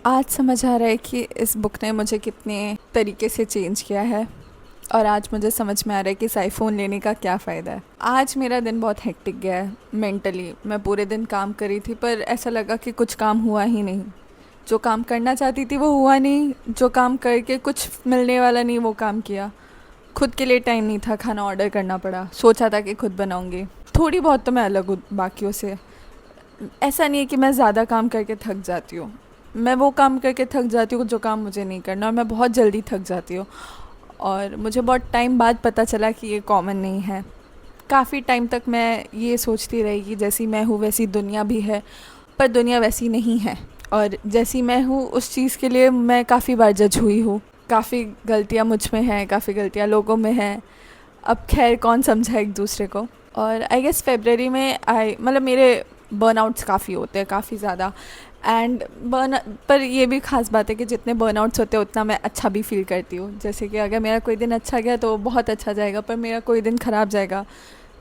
आज समझ आ रहा है कि इस बुक ने मुझे कितने तरीके से चेंज किया है। और आज मुझे समझ में आ रहा है कि इस आईफ़ोन लेने का क्या फ़ायदा है। आज मेरा दिन बहुत हेक्टिक गया है मेंटली। मैं पूरे दिन काम करी थी पर ऐसा लगा कि कुछ काम हुआ ही नहीं। जो काम करना चाहती थी वो हुआ नहीं, जो काम करके कुछ मिलने वाला नहीं वो काम किया। खुद के लिए टाइम नहीं था, खाना ऑर्डर करना पड़ा। सोचा था कि खुद बनाऊंगी। थोड़ी बहुत तो मैं अलग हूँ बाकियों से। ऐसा नहीं है कि मैं ज़्यादा काम करके थक जाती हूँ। मैं वो काम करके थक जाती हूँ जो काम मुझे नहीं करना, और मैं बहुत जल्दी थक जाती हूँ। और मुझे बहुत टाइम बाद पता चला कि ये कॉमन नहीं है। काफ़ी टाइम तक मैं ये सोचती रही कि जैसी मैं हूँ वैसी दुनिया भी है, पर दुनिया वैसी नहीं है। और जैसी मैं हूँ उस चीज़ के लिए मैं काफ़ी बार जज हुई हूँ। काफ़ी गलतियाँ मुझ में हैं, काफ़ी गलतियाँ लोगों में हैं। अब खैर कौन समझा एक दूसरे को। और आई गेस फेबररी में आई मतलब मेरे बर्नआउट्स काफ़ी होते हैं, काफ़ी ज़्यादा। एंड बर्न पर ये भी ख़ास बात है कि जितने बर्नआउट्स होते हैं उतना मैं अच्छा भी फील करती हूँ। जैसे कि अगर मेरा कोई दिन अच्छा गया तो बहुत अच्छा जाएगा, पर मेरा कोई दिन ख़राब जाएगा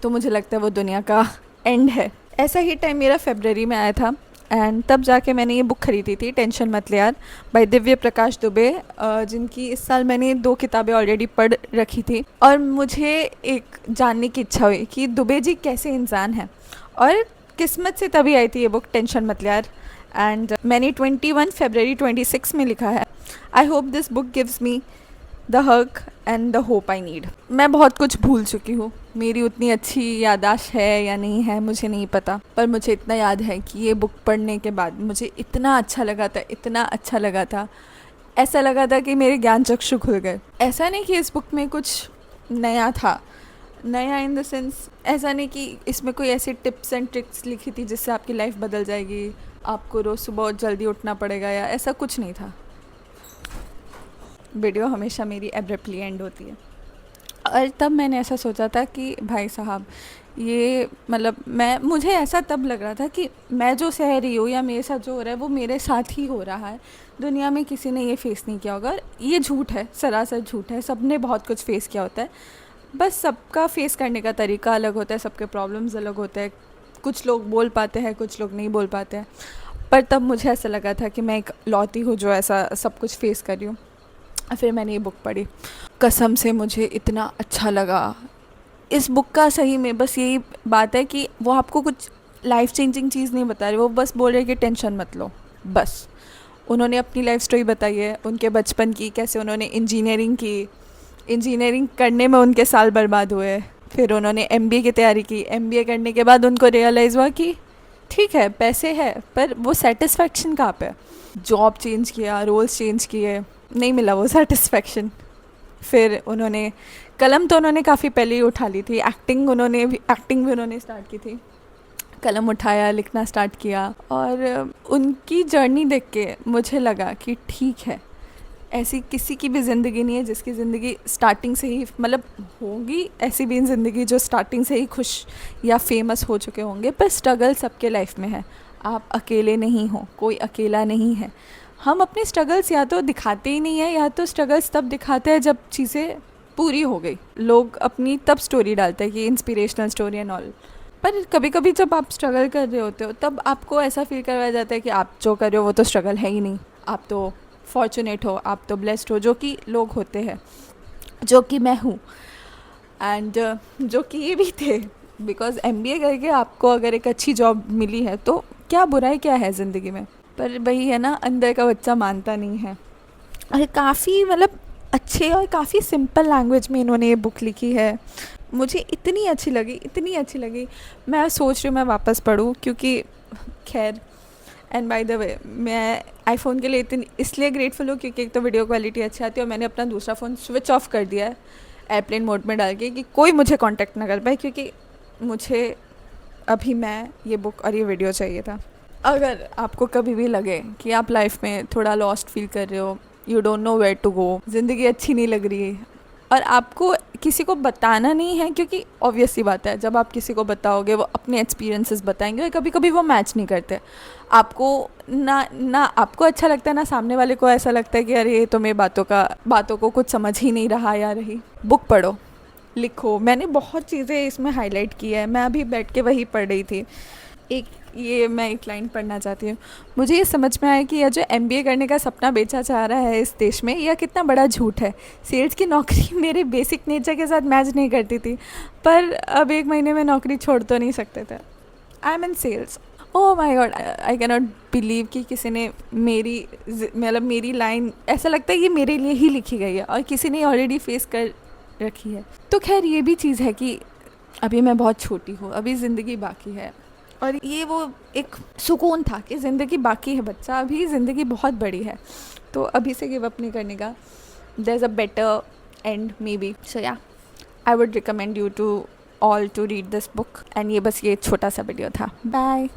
तो मुझे लगता है वो दुनिया का एंड है। ऐसा ही टाइम मेरा फेबररी में आया था। एंड तब जाके मैंने ये बुक खरीदी थी, टेंशन मत ले यार, बाय दिव्य प्रकाश दुबे, जिनकी इस साल मैंने 2 किताबें ऑलरेडी पढ़ रखी थी। और मुझे एक जानने की इच्छा हुई कि दुबे जी कैसे इंसान हैं। और किस्मत से तभी आई थी ये बुक, टेंशन मत ले यार। एंड मैंने 21 फरवरी 26 में लिखा है, I hope this book gives me the hug and the hope I need. मैं बहुत कुछ भूल चुकी हूँ। मेरी उतनी अच्छी याददाश्त है या नहीं है मुझे नहीं पता, पर मुझे इतना याद है कि ये बुक पढ़ने के बाद मुझे इतना अच्छा लगा था, इतना अच्छा लगा था। ऐसा लगा था कि मेरे ज्ञान चक्षु खुल गए। ऐसा नहीं कि इस बुक में कुछ नया था, नया इन द सेंस ऐसा नहीं कि इसमें कोई ऐसी टिप्स एंड ट्रिक्स लिखी थी जिससे आपकी लाइफ बदल जाएगी, आपको रोज़ सुबह जल्दी उठना पड़ेगा, या ऐसा कुछ नहीं था। वीडियो हमेशा मेरी एब्रप्टली एंड होती है। और तब मैंने ऐसा सोचा था कि भाई साहब, ये मतलब मैं मुझे ऐसा तब लग रहा था कि मैं जो सह रही हूँ या मेरे साथ जो हो रहा है वो मेरे साथ ही हो रहा है। दुनिया में किसी ने ये फेस नहीं किया होगा। और ये झूठ है, सरासर झूठ है। सब ने बहुत कुछ फेस किया होता है, बस सबका फेस करने का तरीका अलग होता है, सबके प्रॉब्लम्स अलग होते हैं। कुछ लोग बोल पाते हैं, कुछ लोग नहीं बोल पाते हैं। पर तब मुझे ऐसा लगा था कि मैं एक लौती हूँ जो ऐसा सब कुछ फेस कर रही हूँ। फिर मैंने ये बुक पढ़ी, कसम से मुझे इतना अच्छा लगा। इस बुक का सही में बस यही बात है कि वो आपको कुछ लाइफ चेंजिंग चीज़ नहीं बता रही, वो बस बोल रहे कि टेंशन मत लो। बस उन्होंने अपनी लाइफ स्टोरी बताई है, उनके बचपन की, कैसे उन्होंने इंजीनियरिंग की, इंजीनियरिंग करने में उनके साल बर्बाद हुए। फिर उन्होंने एमबीए की तैयारी की, एमबीए करने के बाद उनको रियलाइज़ हुआ कि ठीक है पैसे है पर वो सेटिस्फेक्शन कहाँ पे है। जॉब चेंज किया, रोल्स चेंज किए, नहीं मिला वो सेटिस्फेक्शन। फिर उन्होंने कलम तो उन्होंने काफ़ी पहले ही उठा ली थी, एक्टिंग भी उन्होंने स्टार्ट की थी। कलम उठाया, लिखना स्टार्ट किया। और उनकी जर्नी देख के मुझे लगा कि ठीक है, ऐसी किसी की भी ज़िंदगी नहीं है जिसकी ज़िंदगी स्टार्टिंग से ही मतलब होगी ऐसी भी ज़िंदगी जो स्टार्टिंग से ही खुश या फेमस हो चुके होंगे, पर स्ट्रगल सबके लाइफ में है। आप अकेले नहीं हो, कोई अकेला नहीं है। हम अपने स्ट्रगल्स या तो दिखाते ही नहीं है, या तो स्ट्रगल्स तब दिखाते हैं जब चीज़ें पूरी हो गई। लोग अपनी तब स्टोरी डालते हैं कि इंस्पिरेशनल स्टोरी एंड ऑल। पर कभी कभी जब आप स्ट्रगल कर रहे होते हो तब आपको ऐसा फील करवाया जाता है कि आप जो कर रहे हो वो तो स्ट्रगल है ही नहीं, आप तो फॉर्चुनेट हो, आप तो ब्लेस्ड हो, जो कि लोग होते हैं, जो कि मैं हूँ। एंड जो कि ये भी थे। बिकॉज एमबीए करके आपको अगर एक अच्छी जॉब मिली है तो क्या बुराई क्या है ज़िंदगी में। पर वही है ना, अंदर का बच्चा मानता नहीं है। और काफ़ी मतलब अच्छे और काफ़ी सिंपल लैंग्वेज में इन्होंने ये बुक लिखी है। मुझे इतनी अच्छी लगी, इतनी अच्छी लगी। मैं सोच रही हूँ मैं वापस पढूँ, क्योंकि खैर। एंड बाय द वे, मैं आईफोन के लिए इतनी इसलिए ग्रेटफुल हूँ क्योंकि एक तो वीडियो क्वालिटी अच्छी आती है, और मैंने अपना दूसरा फ़ोन स्विच ऑफ कर दिया है एयरप्लेन मोड में डाल के, कि कोई मुझे कांटेक्ट ना कर पाए, क्योंकि मुझे अभी मैं ये बुक और ये वीडियो चाहिए था। अगर आपको कभी भी लगे कि आप लाइफ में थोड़ा लॉस्ट फील कर रहे हो, you don't know where to go, ज़िंदगी अच्छी नहीं लग रही, और आपको किसी को बताना नहीं है, क्योंकि ऑब्वियस सी बात है जब आप किसी को बताओगे वो अपने एक्सपीरियंसेस बताएंगे, और कभी कभी वो मैच नहीं करते। आपको ना आपको अच्छा लगता है, ना सामने वाले को ऐसा लगता है कि अरे ये तो मेरी बातों को कुछ समझ ही नहीं रहा या रही। बुक पढ़ो, लिखो। मैंने बहुत चीज़ें इसमें हाईलाइट की है, मैं अभी बैठ के वही पढ़ रही थी। एक ये मैं एक लाइन पढ़ना चाहती हूँ। मुझे ये समझ में आया कि यह जो एमबीए करने का सपना बेचा जा रहा है इस देश में, यह कितना बड़ा झूठ है। सेल्स की नौकरी मेरे बेसिक नेचर के साथ मैच नहीं करती थी, पर अब 1 महीने में नौकरी छोड़ तो नहीं सकते थे। I am in sales. Oh my God, I can not believe कि किसी ने मेरी मतलब मेरी लाइन, ऐसा लगता है ये मेरे लिए ही लिखी गई है और किसी ने ऑलरेडी फेस कर रखी है। तो खैर ये भी चीज़ है कि अभी मैं बहुत छोटी हूँ, अभी ज़िंदगी बाकी है। और ये वो एक सुकून था कि ज़िंदगी बाकी है बच्चा, अभी ज़िंदगी बहुत बड़ी है, तो अभी से गिव अप नहीं करने का। There is a better and maybe. So yeah, I would recommend you to all to read this book. And ये बस ये छोटा सा वीडियो था। बाय।